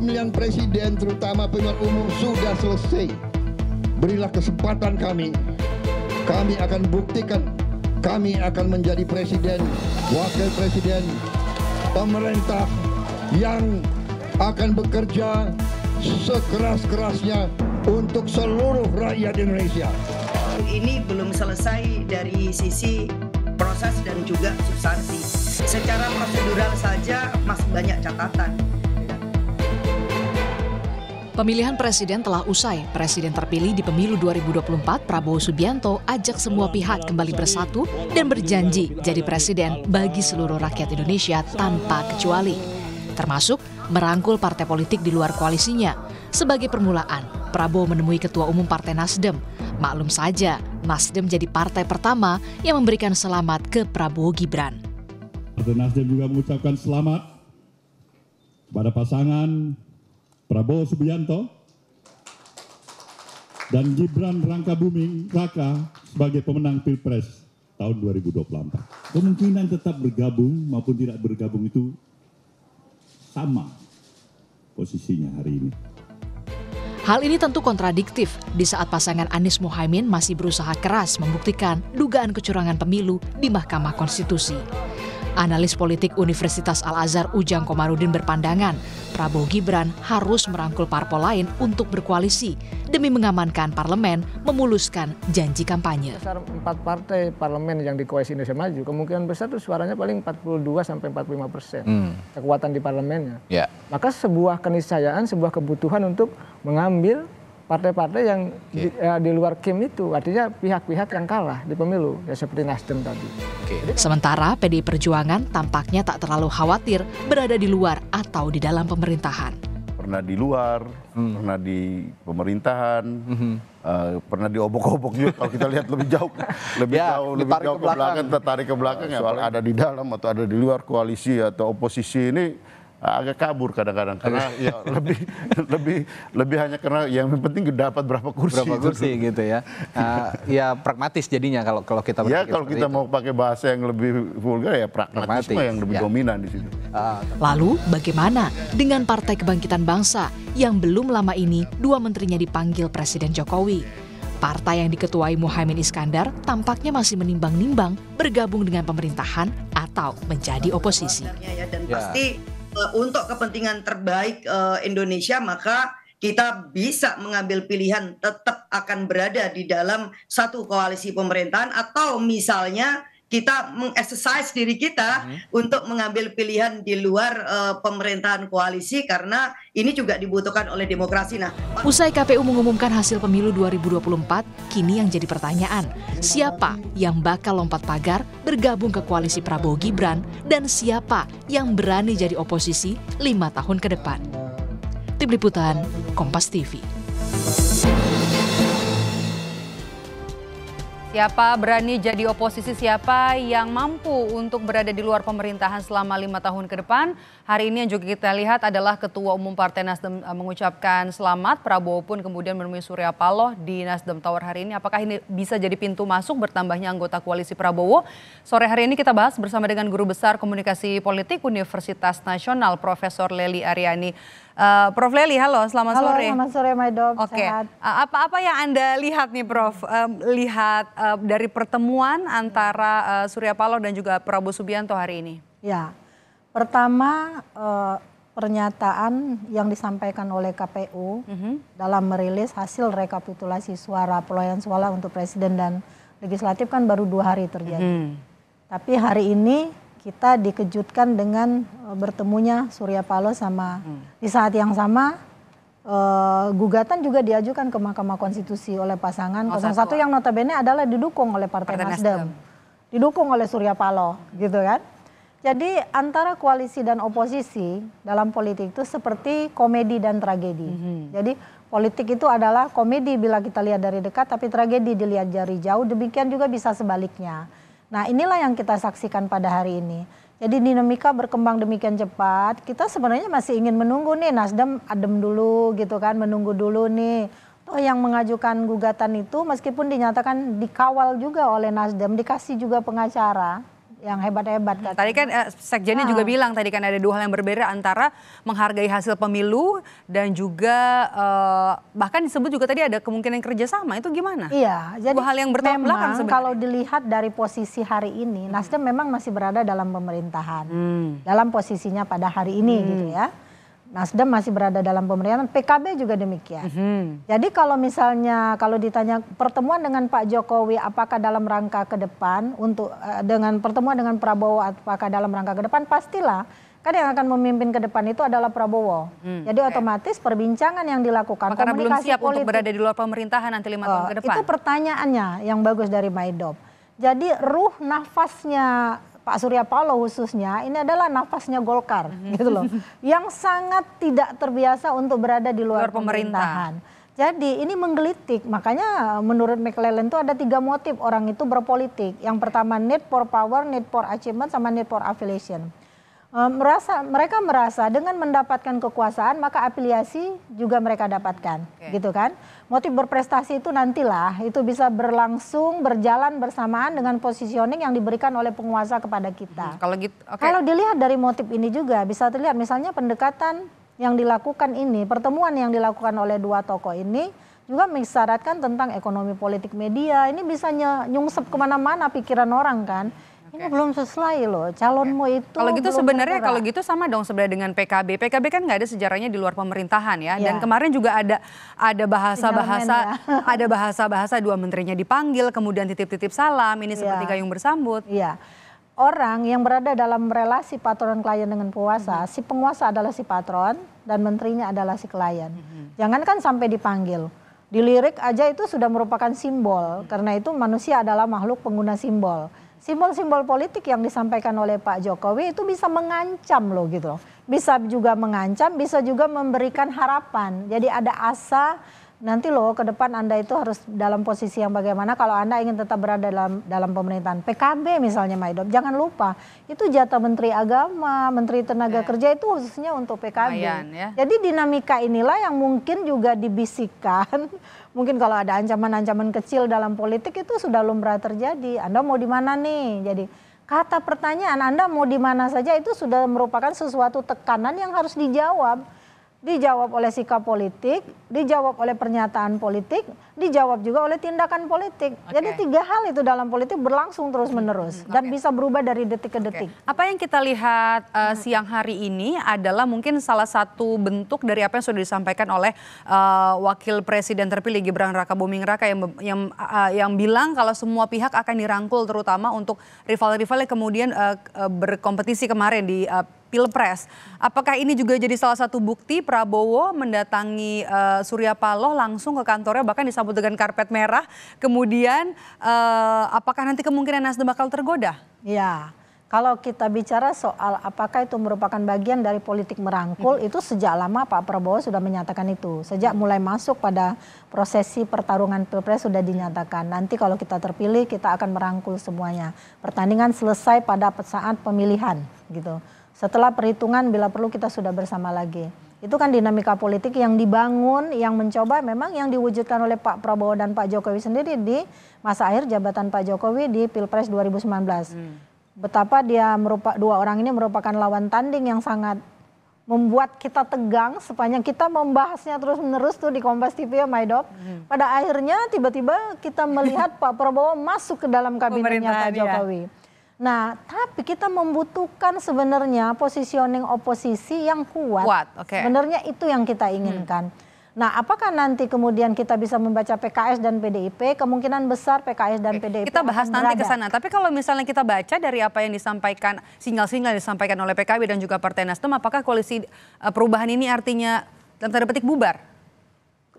pemilihan presiden terutama pemilihan umum sudah selesai. Berilah kesempatan kami akan buktikan kami akan menjadi presiden, wakil presiden, pemerintah yang akan bekerja sekeras-kerasnya untuk seluruh rakyat Indonesia. Ini belum selesai dari sisi proses dan juga substansi. Secara prosedural saja masih banyak catatan. Pemilihan presiden telah usai. Presiden terpilih di pemilu 2024, Prabowo Subianto, ajak semua pihak kembali bersatu dan berjanji jadi presiden bagi seluruh rakyat Indonesia tanpa kecuali. Termasuk merangkul partai politik di luar koalisinya. Sebagai permulaan, Prabowo menemui Ketua Umum Partai Nasdem. Maklum saja, Nasdem jadi partai pertama yang memberikan selamat ke Prabowo Gibran. Partai Nasdem juga mengucapkan selamat kepada pasangan Prabowo Subianto dan Gibran Rakabuming Raka sebagai pemenang Pilpres tahun 2024. Kemungkinan tetap bergabung maupun tidak bergabung itu sama posisinya hari ini. Hal ini tentu kontradiktif di saat pasangan Anies Muhaimin masih berusaha keras membuktikan dugaan kecurangan pemilu di Mahkamah Konstitusi. Analis politik Universitas Al-Azhar Ujang Komarudin berpandangan Prabowo Gibran harus merangkul parpol lain untuk berkoalisi demi mengamankan parlemen memuluskan janji kampanye. Besar 4 partai parlemen yang di Koalisi Indonesia Maju, kemungkinan besar itu suaranya paling 42-45% kekuatan di parlemennya. Ya. Maka sebuah keniscayaan, sebuah kebutuhan untuk mengambil partai-partai yang di luar KIM itu, artinya pihak-pihak yang kalah di pemilu, ya seperti Nasdem tadi. Sementara PDI Perjuangan tampaknya tak terlalu khawatir berada di luar atau di dalam pemerintahan. Pernah di luar, pernah di pemerintahan, pernah diobok-obok juga kalau kita lihat lebih jauh ke belakang, tertarik ke belakang ya, soal ada di dalam atau ada di luar koalisi atau oposisi ini agak kabur kadang-kadang karena ya lebih hanya karena yang penting dapat berapa kursi gitu ya. Ya pragmatis jadinya kalau kita berpikir. Ya kalau kita mau pakai bahasa yang lebih vulgar ya pragmatisme yang lebih dominan di situ. Lalu bagaimana dengan Partai Kebangkitan Bangsa yang belum lama ini 2 menterinya dipanggil Presiden Jokowi? Partai yang diketuai Muhaimin Iskandar tampaknya masih menimbang-nimbang bergabung dengan pemerintahan atau menjadi oposisi. Dan pasti untuk kepentingan terbaik Indonesia, maka kita bisa mengambil pilihan tetap akan berada di dalam satu koalisi pemerintahan, atau misalnya kita meng-exercise diri kita untuk mengambil pilihan di luar pemerintahan koalisi, karena ini juga dibutuhkan oleh demokrasi. Usai KPU mengumumkan hasil pemilu 2024, kini yang jadi pertanyaan, siapa yang bakal lompat pagar bergabung ke koalisi Prabowo Gibran dan siapa yang berani jadi oposisi 5 tahun ke depan? Tim Liputan, Kompas TV. Siapa berani jadi oposisi, siapa yang mampu untuk berada di luar pemerintahan selama 5 tahun ke depan. Hari ini yang juga kita lihat adalah Ketua Umum Partai Nasdem mengucapkan selamat. Prabowo pun kemudian menemui Surya Paloh di Nasdem Tower hari ini. Apakah ini bisa jadi pintu masuk bertambahnya anggota koalisi Prabowo? Sore hari ini kita bahas bersama dengan Guru Besar Komunikasi Politik Universitas Nasional, Profesor Lely Aryani. Prof Lely, halo, selamat sore. Halo, selamat sore, Maidop. Oke, apa yang Anda lihat nih, Prof? Lihat dari pertemuan antara Surya Paloh dan juga Prabowo Subianto hari ini. Ya, pertama pernyataan yang disampaikan oleh KPU dalam merilis hasil rekapitulasi suara perolehan suara untuk presiden dan legislatif kan baru 2 hari terjadi. Tapi hari ini kita dikejutkan dengan bertemunya Surya Paloh sama di saat yang sama gugatan juga diajukan ke Mahkamah Konstitusi oleh pasangan 01 yang notabene adalah didukung oleh Partai Nasdem. Didukung oleh Surya Paloh gitu kan. Jadi antara koalisi dan oposisi dalam politik itu seperti komedi dan tragedi. Jadi politik itu adalah komedi bila kita lihat dari dekat, tapi tragedi dilihat dari jauh, demikian juga bisa sebaliknya. Nah inilah yang kita saksikan pada hari ini. Jadi dinamika berkembang demikian cepat, kita sebenarnya masih ingin menunggu nih, Nasdem adem dulu gitu kan, menunggu dulu nih. Toh yang mengajukan gugatan itu meskipun dinyatakan dikawal juga oleh Nasdem, dikasih juga pengacara, yang hebat-hebat. Tadi kan sekjennya juga bilang tadi kan ada dua hal yang berbeda antara menghargai hasil pemilu dan juga bahkan disebut juga tadi ada kemungkinan kerjasama, itu gimana? Iya, jadi dua hal yang bertolak belakang sebenarnya. Kalau dilihat dari posisi hari ini, Nasdem memang masih berada dalam pemerintahan, dalam posisinya pada hari ini gitu ya. Nasdem masih berada dalam pemerintahan, PKB juga demikian. Jadi kalau misalnya kalau ditanya pertemuan dengan Pak Jokowi apakah dalam rangka ke depan untuk dengan pertemuan dengan Prabowo apakah dalam rangka ke depan, pastilah kan yang akan memimpin ke depan itu adalah Prabowo. Jadi otomatis perbincangan yang dilakukan karena belum siap politik, untuk berada di luar pemerintahan nanti 5 tahun ke depan. Itu pertanyaannya yang bagus dari Maidop. Jadi ruh nafasnya Pak Surya Paloh khususnya ini adalah nafasnya Golkar gitu loh. Yang sangat tidak terbiasa untuk berada di luar pemerintahan. Jadi ini menggelitik, makanya menurut McClellan itu ada 3 motif orang itu berpolitik. Yang pertama need for power, need for achievement, sama need for affiliation. Mereka merasa dengan mendapatkan kekuasaan maka afiliasi juga mereka dapatkan, gitu kan. Motif berprestasi itu nantilah itu bisa berlangsung berjalan bersamaan dengan positioning yang diberikan oleh penguasa kepada kita. Kalau gitu, kalau dilihat dari motif ini juga bisa terlihat misalnya pendekatan yang dilakukan ini, pertemuan yang dilakukan oleh dua tokoh ini juga mengisyaratkan tentang ekonomi politik media. Ini bisa nyungsep kemana-mana pikiran orang kan. Ini belum selesai loh, calonmu itu. Kalau gitu sebenarnya kalau gitu sama dong sebenarnya dengan PKB. PKB kan nggak ada sejarahnya di luar pemerintahan ya. Dan kemarin juga ada bahasa-bahasa, ada bahasa-bahasa 2 menterinya dipanggil, kemudian titip-titip salam. Ini seperti gayung bersambut. Iya. Orang yang berada dalam relasi patron klien dengan penguasa, si penguasa adalah si patron dan menterinya adalah si klien. Jangankan sampai dipanggil. Dilirik aja itu sudah merupakan simbol. Karena itu manusia adalah makhluk pengguna simbol. Simbol-simbol politik yang disampaikan oleh Pak Jokowi itu bisa mengancam loh gitu loh. Bisa juga mengancam, bisa juga memberikan harapan. Jadi ada asa nanti loh ke depan Anda itu harus dalam posisi yang bagaimana kalau Anda ingin tetap berada dalam pemerintahan. PKB misalnya Maidop, jangan lupa itu jatah Menteri Agama, Menteri Tenaga Kerja itu khususnya untuk PKB. Jadi dinamika inilah yang mungkin juga dibisikkan. Mungkin kalau ada ancaman-ancaman kecil dalam politik itu sudah lumrah terjadi. Anda mau di mana nih? Jadi kata pertanyaan Anda mau di mana saja itu sudah merupakan sesuatu tekanan yang harus dijawab. Dijawab oleh sikap politik, dijawab oleh pernyataan politik, dijawab juga oleh tindakan politik. Jadi 3 hal itu dalam politik berlangsung terus-menerus dan bisa berubah dari detik ke detik. Apa yang kita lihat siang hari ini adalah mungkin salah satu bentuk dari apa yang sudah disampaikan oleh Wakil Presiden terpilih Gibran Rakabuming Raka yang bilang kalau semua pihak akan dirangkul terutama untuk rival-rival yang kemudian berkompetisi kemarin di Pilpres. Apakah ini juga jadi salah satu bukti Prabowo mendatangi Surya Paloh langsung ke kantornya bahkan disambut dengan karpet merah. Kemudian apakah nanti kemungkinan Nasdem bakal tergoda? Ya, kalau kita bicara soal apakah itu merupakan bagian dari politik merangkul, itu sejak lama Pak Prabowo sudah menyatakan itu. Sejak mulai masuk pada prosesi pertarungan Pilpres sudah dinyatakan. Nanti kalau kita terpilih kita akan merangkul semuanya. Pertandingan selesai pada saat pemilihan gitu. Setelah perhitungan bila perlu kita sudah bersama lagi. Itu kan dinamika politik yang dibangun, yang mencoba memang yang diwujudkan oleh Pak Prabowo dan Pak Jokowi sendiri di masa akhir jabatan Pak Jokowi di Pilpres 2019. Betapa dua orang ini merupakan lawan tanding yang sangat membuat kita tegang sepanjang kita membahasnya terus-menerus tuh di Kompas TV ya Maidop. Pada akhirnya tiba-tiba kita melihat Pak Prabowo masuk ke dalam kabinetnya Pak Jokowi. Nah, tapi kita membutuhkan sebenarnya positioning oposisi yang kuat. Sebenarnya itu yang kita inginkan. Nah, apakah nanti kemudian kita bisa membaca PKS dan PDIP? Kemungkinan besar PKS dan PDIP kita bahas nanti ke sana. Tapi kalau misalnya kita baca dari apa yang disampaikan, sinyal-sinyal yang disampaikan oleh PKB dan juga Partai Nasdem, apakah koalisi perubahan ini artinya dalam tanda petik bubar?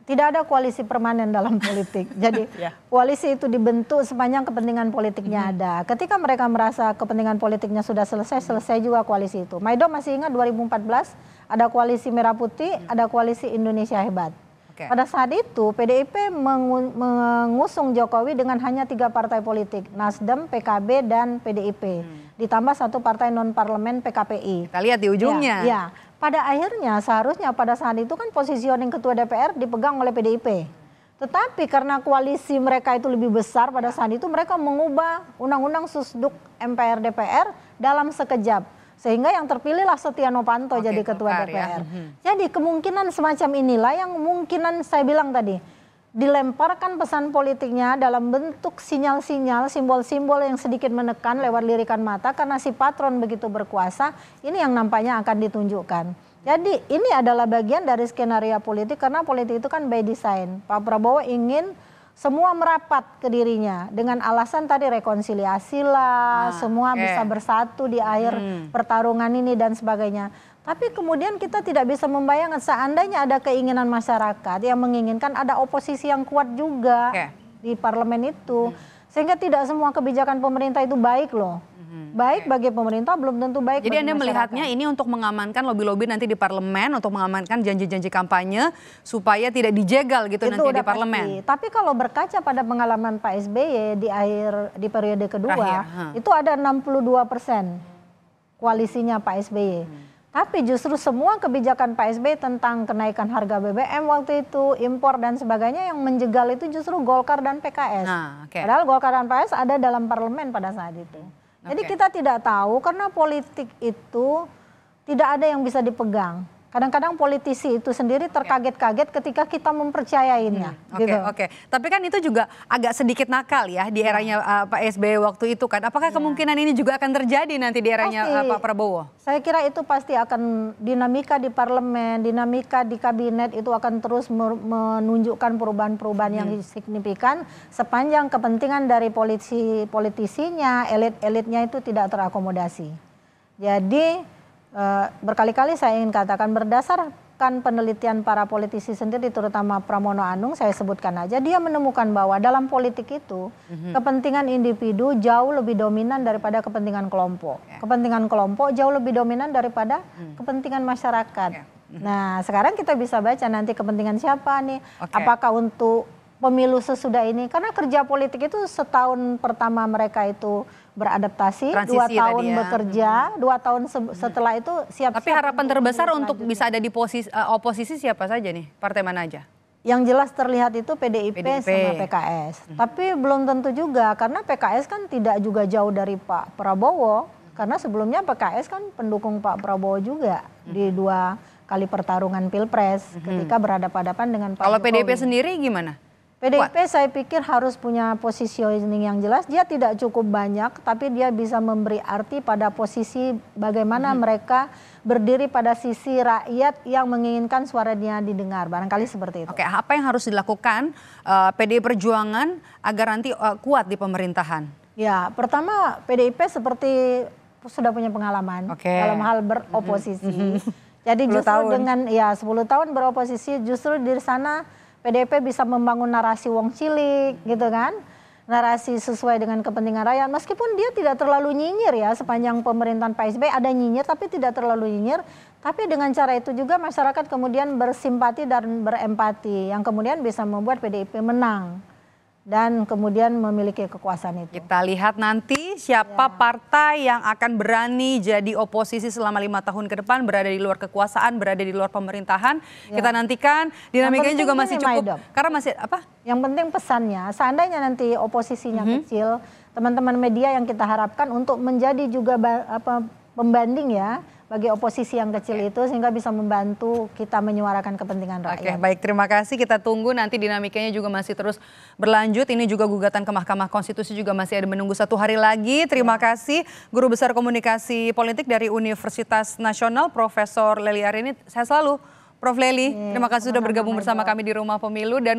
Tidak ada koalisi permanen dalam politik. Jadi koalisi itu dibentuk sepanjang kepentingan politiknya ada. Ketika mereka merasa kepentingan politiknya sudah selesai juga koalisi itu. Maidop masih ingat 2014 ada koalisi Merah Putih, ada koalisi Indonesia Hebat. Pada saat itu PDIP mengusung Jokowi dengan hanya 3 partai politik. Nasdem, PKB, dan PDIP. Ditambah 1 partai non-parlemen PKPI. Kita lihat di ujungnya. Pada akhirnya seharusnya pada saat itu kan positioning ketua DPR dipegang oleh PDIP. Tetapi karena koalisi mereka itu lebih besar pada saat itu, mereka mengubah undang-undang Susduk MPR DPR dalam sekejap. Sehingga yang terpilihlah Setia Novanto jadi ketua DPR. Jadi kemungkinan semacam inilah yang kemungkinan saya bilang tadi, dilemparkan pesan politiknya dalam bentuk sinyal-sinyal, simbol-simbol yang sedikit menekan lewat lirikan mata, karena si patron begitu berkuasa, ini yang nampaknya akan ditunjukkan. Jadi ini adalah bagian dari skenario politik, karena politik itu kan by design. Pak Prabowo ingin semua merapat ke dirinya dengan alasan tadi rekonsiliasi lah, semua bisa bersatu di akhir pertarungan ini dan sebagainya. Tapi kemudian kita tidak bisa membayangkan seandainya ada keinginan masyarakat yang menginginkan ada oposisi yang kuat juga di parlemen itu. Sehingga tidak semua kebijakan pemerintah itu baik loh. Baik bagi pemerintah belum tentu baik. Jadi Anda melihatnya ini untuk mengamankan lobby-lobby nanti di parlemen, untuk mengamankan janji-janji kampanye supaya tidak dijegal gitu itu nanti di parlemen. Pasti. Tapi kalau berkaca pada pengalaman Pak SBY di periode kedua, itu ada 62% koalisinya Pak SBY. Tapi justru semua kebijakan Pak SBY tentang kenaikan harga BBM waktu itu, impor dan sebagainya, yang menjegal itu justru Golkar dan PKS. Padahal Golkar dan PKS ada dalam parlemen pada saat itu. Jadi kita tidak tahu, karena politik itu tidak ada yang bisa dipegang. Kadang-kadang politisi itu sendiri terkaget-kaget ketika kita mempercayainya. Oke. Tapi kan itu juga agak sedikit nakal ya di eranya Pak SBY waktu itu kan. Apakah kemungkinan ini juga akan terjadi nanti di eranya Pak Prabowo? Saya kira itu pasti akan dinamika di parlemen, dinamika di kabinet itu akan terus menunjukkan perubahan-perubahan yang signifikan sepanjang kepentingan dari politisinya, elit-elitnya itu tidak terakomodasi. Jadi berkali-kali saya ingin katakan, berdasarkan penelitian para politisi sendiri, terutama Pramono Anung, saya sebutkan aja, dia menemukan bahwa dalam politik itu kepentingan individu jauh lebih dominan daripada kepentingan kelompok. Kepentingan kelompok jauh lebih dominan daripada kepentingan masyarakat. Nah, sekarang kita bisa baca nanti kepentingan siapa nih, apakah untuk pemilu sesudah ini, karena kerja politik itu setahun pertama mereka itu beradaptasi, transisi 2 tahun bekerja, 2 tahun setelah itu siap-siap. Tapi harapan terbesar untuk bisa ada di oposisi siapa saja nih? Partai mana aja? Yang jelas terlihat itu PDIP sama PKS. Tapi belum tentu juga, karena PKS kan tidak juga jauh dari Pak Prabowo. Karena sebelumnya PKS kan pendukung Pak Prabowo juga di 2 kali pertarungan Pilpres ketika berhadapan-hadapan dengan Pak Jokowi. Kalau PDIP sendiri gimana? PDIP saya pikir harus punya positioning yang jelas. Dia tidak cukup banyak, tapi dia bisa memberi arti pada posisi bagaimana mereka berdiri pada sisi rakyat yang menginginkan suaranya didengar. Barangkali seperti itu. Oke, apa yang harus dilakukan PDI Perjuangan agar nanti kuat di pemerintahan? Ya, pertama PDIP seperti sudah punya pengalaman dalam hal beroposisi. Jadi justru dengan 10 tahun beroposisi, justru di sana PDIP bisa membangun narasi wong cilik gitu kan, narasi sesuai dengan kepentingan rakyat, meskipun dia tidak terlalu nyinyir ya, sepanjang pemerintahan Pak SBY ada nyinyir tapi tidak terlalu nyinyir, tapi dengan cara itu juga masyarakat kemudian bersimpati dan berempati, yang kemudian bisa membuat PDIP menang dan kemudian memiliki kekuasaan itu. Kita lihat nanti siapa partai yang akan berani jadi oposisi selama 5 tahun ke depan, berada di luar kekuasaan, berada di luar pemerintahan. Kita nantikan, dinamikanya juga masih cukup. Karena masih apa? Yang penting pesannya, seandainya nanti oposisinya kecil, teman-teman media yang kita harapkan untuk menjadi juga pembanding ya, bagi oposisi yang kecil itu, sehingga bisa membantu kita menyuarakan kepentingan rakyat. Baik, terima kasih. Kita tunggu nanti dinamikanya juga masih terus berlanjut. Ini juga gugatan ke Mahkamah Konstitusi juga masih ada menunggu 1 hari lagi. Terima kasih Guru Besar Komunikasi Politik dari Universitas Nasional, Profesor Lely Aryani. Saya selalu, Prof. Lely. Terima kasih sudah bergabung bersama kami di Rumah Pemilu. Dan